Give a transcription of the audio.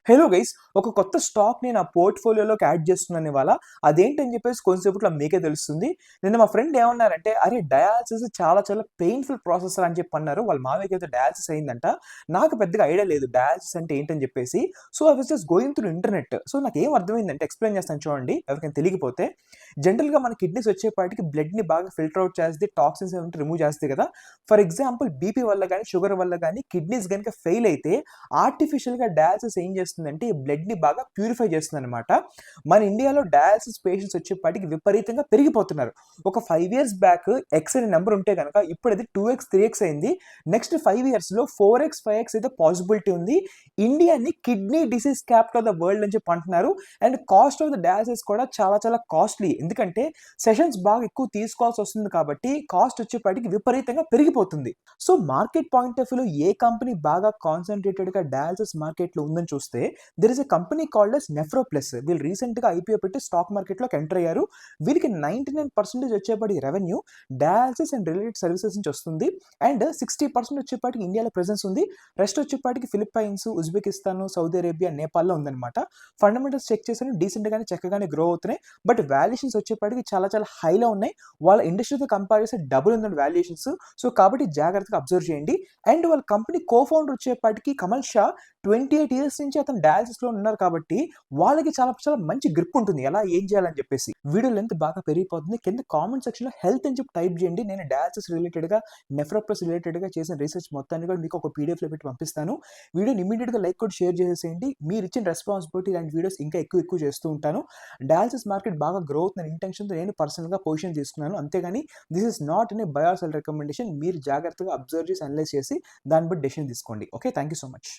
Hello guys, ఒక కొత్త స్టాక్‌ని నా పోర్ట్‌ఫోలియోలోకి యాడ్ చేస్తున్నాను ఇవాళ. అదేంటని చెప్పేసి కొంచెంసేపట్లో మీకే తెలుస్తుంది. నిన్న మా ఫ్రెండ్ ఏమన్నారంటే, "అరే! డయాలిసిస్ చాలా చాలా పెయిన్‌ఫుల్ ప్రాసెస్ రా" అని చెప్పి అన్నారు. వాళ్ళ మామయ్యకి ఏదో డయాలిసిస్ అయిందంట. నాకు పెద్దగా ఐడియా లేదు డయాలిసిస్ అంటే ఏంటని చెప్పేసి. So, I was just going through internet. So, నాకేం అర్థమైందంటే ఎక్స్‌ప్లెయిన్ చేస్తాను చూడండి ఎవరికైనా తెలియకపోతే. జనరల్‌గా మన కిడ్నీస్ వచ్చేపాటికి బ్లడ్‌ని బాగా ఫిల్టర్ ఔట్ చేస్తది. టాక్సిన్స్ ఏమైనా ఉంటే రిమూవ్ చేస్తది కదా! ఫర్ ఎగ్జాంపుల్ బీపీ వల్ల గాని, షుగర్ వల్ల గాని కిడ్నీస్ గనుక ఫెయిల్ అయితే ఆర్టిఫిషియల్‌గా డయాలిసిస్ ఏం చేస్తుందంటే, ఈ బ్లడ్‌ని బాగా ప్యూరిఫై చేస్తుందనమాట. మన ఇండియాలో డయాలిసిస్ పేషెంట్స్ వచ్చేపాటికి విపరీతంగా పెరిగిపోతున్నారు. ఒక 5 ఇయర్స్ బ్యాక్ ఎక్స్ అనే నంబర్ ఉంటే గనక ఇప్పుడది 2x, 3x అయింది. నెక్స్ట్ 5 ఇయర్స్‌లో 4x, 5x అయితే పాసిబిలిటీ ఉంది. ఇండియాని kidney disease capital of the world అని చెప్పి అంటున్నారు. And cost of the dialysis కూడా చాలా చాలా కాస్ట్‌లీ. ఎందుకంటే సెషన్స్ బాగా ఎక్కువ తీసుకోవాల్సి వస్తుంది కాబట్టి కాస్ట్ వచ్చేపాటికి విపరీతంగా పెరిగిపోతుంది. సో, మార్కెట్ పాయింట్ ఆఫ్ వ్యూలో ఏ కంపెనీ బాగా కాన్సంట్రేటెడ్‌గా డయాలిసిస్ మార్కెట్‌లో ఉందని చూస్తే there is a company called as NephroPlus. వీళ్ళు రీసెంట్‌గా ఐపీఓ పెట్టి స్టాక్ మార్కెట్‌లోకి ఎంటర్ అయ్యారు. వీళ్ళకి 99% వచ్చేపాటికి revenue dialysis and related services నుంచి వస్తుంది. అండ్ 60% వచ్చేపాటికి ఇండియాలో ప్రెజెన్స్ ఉంది. రెస్ట్ వచ్చేపాటికి ఫిలిప్పైన్స్, ఉజ్బెకిస్తాన్, సౌదీ అరేబియా, నేపాల్‌లో ఉందన్నమాట. ఫండమెంటల్స్ చెక్ చేశాను, డీసెంట్‌గానే చక్కగానే గ్రో అవుతున్నాయి. బట్ వాల్యుయేషన్స్ వచ్చేపాటికి చాలా చాలా హైలో ఉన్నాయి. వాళ్ళ ఇండస్ట్రీతో కంపేర్ చేస్తే డబుల్ ఉందండి వాల్యుయేషన్స్. సో, కాబట్టి జాగ్రత్తగా అబ్జర్వ్ చేయండి. అండ్ వాళ్ళ కంపెనీ కో ఫౌండర్ వచ్చేపాటికి కమల్ షా 28 ఇయర్స్ నుంచి అతను డయాలిసిస్‌లో ఉన్నారు కాబట్టి వాళ్ళకి చాలా చాలా మంచి గ్రిప్ ఉంటుంది. ఎలా ఏం చేయాలని చెప్పేసి. వీడియో లెంత్ బాగా పెరిగిపోతుంది. కింద కామెంట్ సెక్షన్‌లో హెల్త్ అని చెప్పి టైప్ చేయండి. నేను డయాలిసిస్ రిలేటెడ్‌గా, నెఫ్రోప్లస్ రిలేటెడ్‌గా చేసిన రీసెర్చ్ మొత్తాన్ని కూడా మీకు ఒక పీడీఎఫ్‌లో పెట్టి పంపిస్తాను. వీడియోని ఇమ్మీడియేట్‌గా లైక్ కొట్టి షేర్ చేసేసేయండి. మీరిచ్చిన రెస్పాన్సిబిలిటీ ఇలాంటి వీడియోస్ ఇంకా ఎక్కువ ఎక్కువ చేస్తూ ఉంటాను. డయాలిసిస్ మార్కెట్ బాగా గ్రో అవుతుందని ఇంటెన్షన్‌తో నేను పర్సనల్‌గా పొజిషన్ తీసుకున్నాను. అంతేగాని this is not any buy or sell recommendation. మీరు జాగ్రత్తగా అబ్జర్వ్ చేసి, అనలైజ్ చేసి దాన్ని బట్టి డెసిషన్ తీసుకోండి. Okay. Thank you so much.